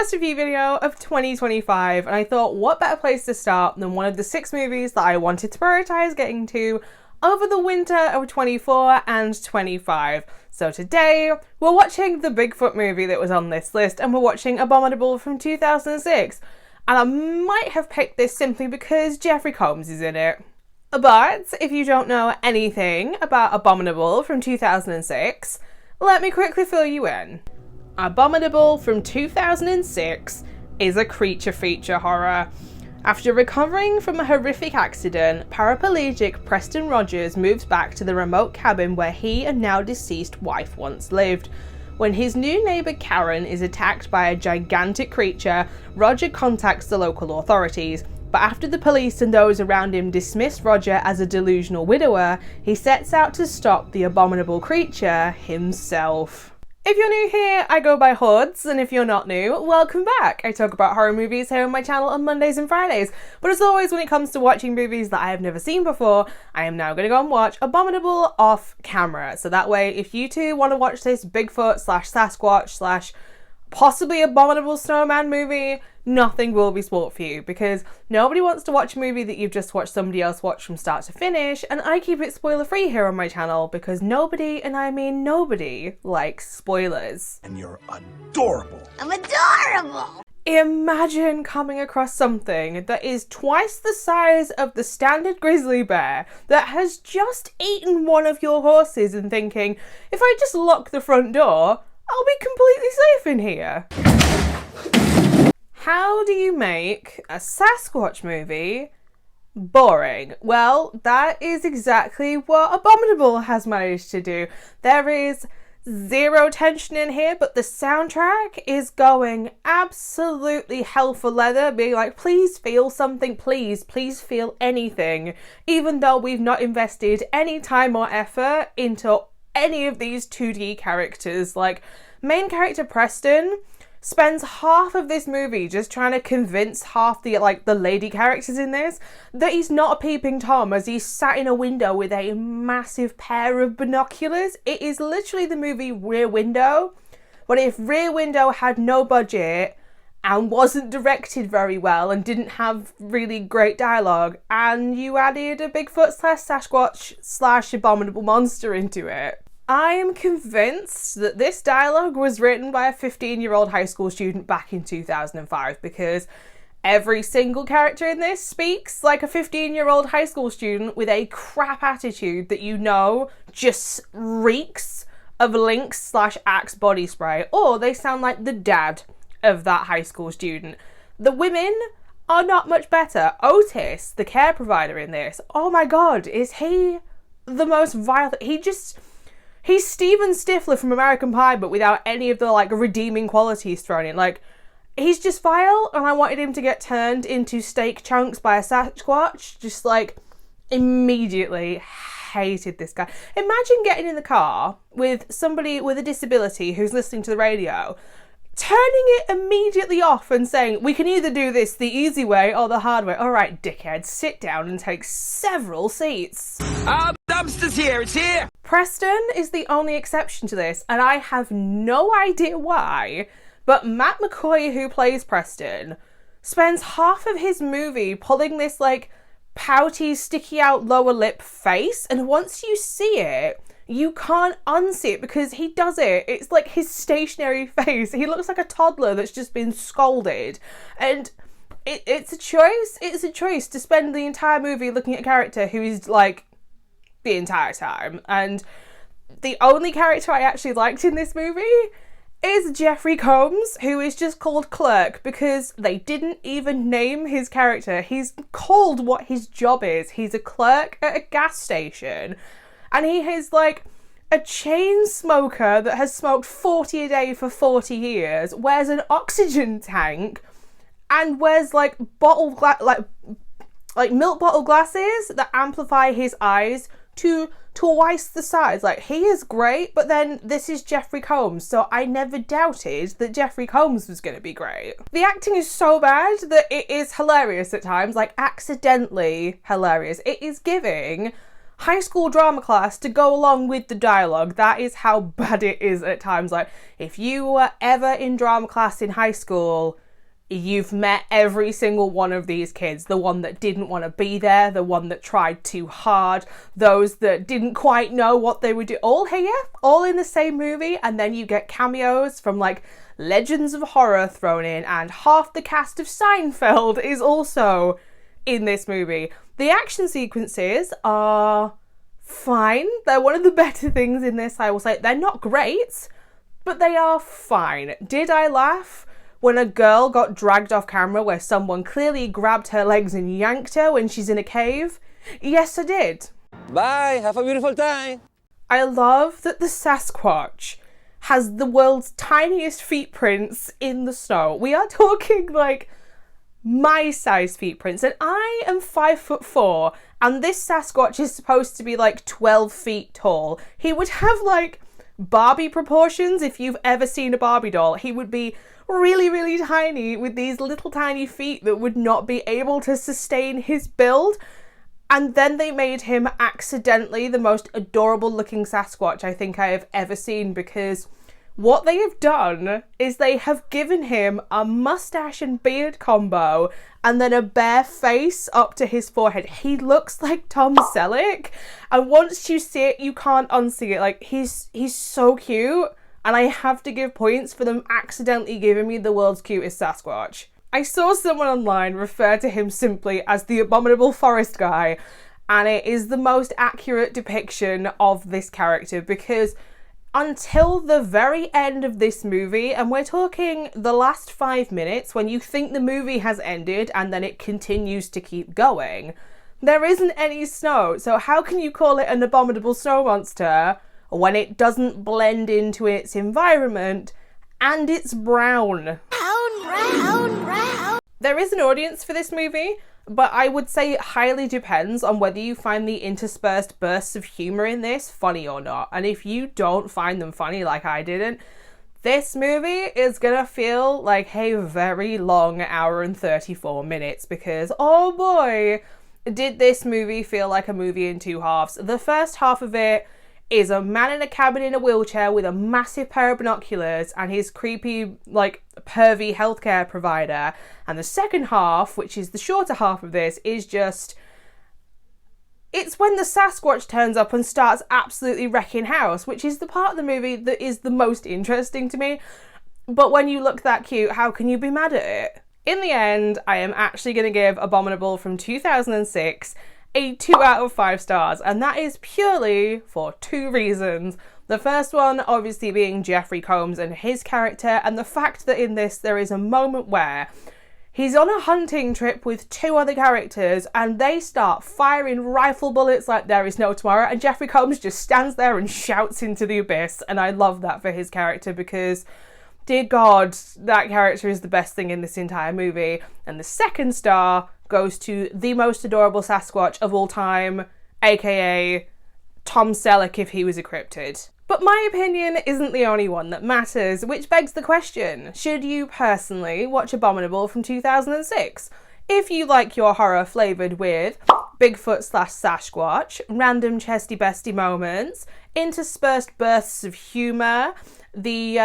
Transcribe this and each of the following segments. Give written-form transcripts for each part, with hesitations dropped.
first review video of 2025, and I thought what better place to start than one of the 6 movies that I wanted to prioritize getting to over the winter of 24 and 25. So today, we're watching the Bigfoot movie that was on this list, and we're watching Abominable from 2006. And I might have picked this simply because Jeffrey Combs is in it. But if you don't know anything about Abominable from 2006, let me quickly fill you in. Abominable from 2006 is a creature feature horror. After recovering from a horrific accident, paraplegic Preston Rogers moves back to the remote cabin where he and now deceased wife once lived. When his new neighbour Karen is attacked by a gigantic creature, Roger contacts the local authorities. But after the police and those around him dismiss Roger as a delusional widower, he sets out to stop the abominable creature himself. If you're new here, I go by Hordes, and if you're not new, welcome back. I talk about horror movies here on my channel on Mondays and Fridays, but as always when it comes to watching movies that I have never seen before, I am now going to go and watch Abominable off camera. So that way, if you two want to watch this Bigfoot / Sasquatch / possibly Abominable Snowman movie, nothing will be spoiled for you, because nobody wants to watch a movie that you've just watched somebody else watch from start to finish, and I keep it spoiler free here on my channel because nobody, and I mean nobody, likes spoilers. And you're adorable. I'm adorable! Imagine coming across something that is twice the size of the standard grizzly bear that has just eaten one of your horses and thinking, if I just lock the front door, I'll be completely safe in here. How do you make a Sasquatch movie boring? Well, that is exactly what Abominable has managed to do. There is zero tension in here, but the soundtrack is going absolutely hell for leather, being like, please feel something, please feel anything, even though we've not invested any time or effort into any of these 2D characters. Like, main character Preston spends half of this movie just trying to convince half the lady characters in this that he's not a peeping Tom as he's sat in a window with a massive pair of binoculars. It is literally the movie Rear Window, but if Rear Window had no budget and wasn't directed very well and didn't have really great dialogue, and you added a Bigfoot / Sasquatch / abominable monster into it. I am convinced that this dialogue was written by a 15-year-old high school student back in 2005, because every single character in this speaks like a 15-year-old high school student with a crap attitude that you know just reeks of Lynx / Axe body spray, or they sound like the dad of that high school student. The women are not much better. Otis, the care provider in this, oh my god, is he the most vile? He's Steven Stifler from American Pie, but without any of the, redeeming qualities thrown in. Like, he's just vile, and I wanted him to get turned into steak chunks by a Sasquatch. Just, immediately hated this guy. Imagine getting in the car with somebody with a disability who's listening to the radio, turning it immediately off and saying, we can either do this the easy way or the hard way. All right, dickhead, sit down and take several seats. The dumpster's here, it's here! Preston is the only exception to this, and I have no idea why, but Matt McCoy, who plays Preston, spends half of his movie pulling this, pouty, sticky out lower lip face, and once you see it, you can't unsee it because he does it. It's like his stationary face. He looks like a toddler that's just been scolded, and it's a choice. It's a choice to spend the entire movie looking at a character who is, the entire time. And the only character I actually liked in this movie is Jeffrey Combs, who is just called Clerk because they didn't even name his character. He's called what his job is. He's a clerk at a gas station, and he is a chain smoker that has smoked 40 a day for 40 years, wears an oxygen tank, and wears milk bottle glasses that amplify his eyes to twice the size. He is great, but then this is Jeffrey Combs, so I never doubted that Jeffrey Combs was going to be great. The acting is so bad that it is hilarious at times, accidentally hilarious. It is giving high school drama class to go along with the dialogue. That is how bad it is at times. Like, if you were ever in drama class in high school, you've met every single one of these kids. The one that didn't want to be there, the one that tried too hard, those that didn't quite know what they would do. All here, all in the same movie, and then you get cameos from like Legends of Horror thrown in, and half the cast of Seinfeld is also in this movie. The action sequences are fine. They're one of the better things in this, I will say. They're not great, but they are fine. Did I laugh when a girl got dragged off camera where someone clearly grabbed her legs and yanked her when she's in a cave? Yes, I did. Bye, have a beautiful time. I love that the Sasquatch has the world's tiniest feet prints in the snow. We are talking like my size feet prints, and I am 5'4", and this Sasquatch is supposed to be like 12 feet tall. He would have like Barbie proportions. If you've ever seen a Barbie doll, he would be really, really tiny with these little tiny feet that would not be able to sustain his build. And then they made him accidentally the most adorable looking Sasquatch I think I have ever seen, because what they have done is they have given him a mustache and beard combo and then a bare face up to his forehead. He looks like Tom Selleck, and once you see it, you can't unsee it. Like, he's so cute, and I have to give points for them accidentally giving me the world's cutest Sasquatch. I saw someone online refer to him simply as the Abominable Forest Guy, and it is the most accurate depiction of this character, because until the very end of this movie, and we're talking the last 5 minutes when you think the movie has ended and then it continues to keep going, there isn't any snow. So how can you call it an abominable snow monster when it doesn't blend into its environment and it's brown? Brown. There is an audience for this movie, but I would say it highly depends on whether you find the interspersed bursts of humour in this funny or not. And if you don't find them funny, like I didn't, this movie is gonna feel like a very long hour and 34 minutes, because, oh boy, did this movie feel like a movie in two halves. The first half of it is a man in a cabin in a wheelchair with a massive pair of binoculars and his creepy, like, pervy healthcare provider. And the second half, which is the shorter half of this, is just... it's when the Sasquatch turns up and starts absolutely wrecking house, which is the part of the movie that is the most interesting to me. But when you look that cute, how can you be mad at it? In the end, I am actually going to give Abominable from 2006 a 2 out of 5 stars, and that is purely for two reasons. The first one obviously being Jeffrey Combs and his character, and the fact that in this there is a moment where he's on a hunting trip with two other characters and they start firing rifle bullets like there is no tomorrow, and Jeffrey Combs just stands there and shouts into the abyss, and I love that for his character, because dear God, that character is the best thing in this entire movie. And the second star goes to the most adorable Sasquatch of all time, aka Tom Selleck if he was a cryptid. But my opinion isn't the only one that matters, which begs the question, should you personally watch Abominable from 2006? If you like your horror flavoured with Bigfoot/Sasquatch, random chesty bestie moments, interspersed bursts of humour, the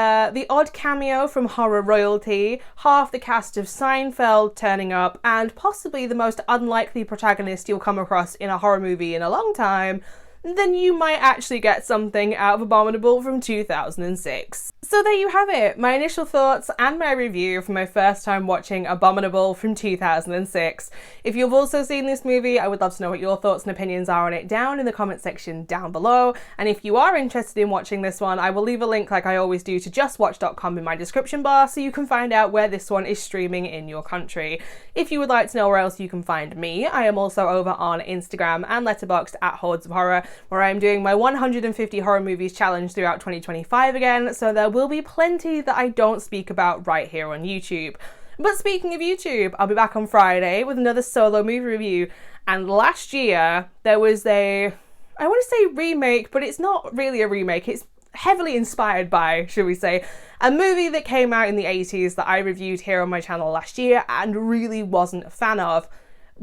odd cameo from horror royalty, half the cast of Seinfeld turning up, and possibly the most unlikely protagonist you'll come across in a horror movie in a long time, then you might actually get something out of Abominable from 2006. So there you have it, my initial thoughts and my review for my first time watching Abominable from 2006. If you've also seen this movie, I would love to know what your thoughts and opinions are on it down in the comment section down below. And if you are interested in watching this one, I will leave a link like I always do to justwatch.com in my description bar so you can find out where this one is streaming in your country. If you would like to know where else you can find me, I am also over on Instagram and Letterboxd at HordesOfHorror, where I'm doing my 150 horror movies challenge throughout 2025 again, so there will be plenty that I don't speak about right here on YouTube. But speaking of YouTube, I'll be back on Friday with another solo movie review, and last year there was I want to say remake, but it's not really a remake, it's heavily inspired by, should we say, a movie that came out in the 80s that I reviewed here on my channel last year and really wasn't a fan of.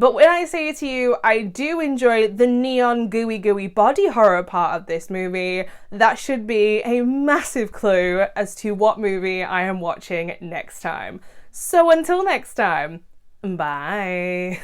But when I say to you, I do enjoy the neon gooey body horror part of this movie, that should be a massive clue as to what movie I am watching next time. So until next time, bye.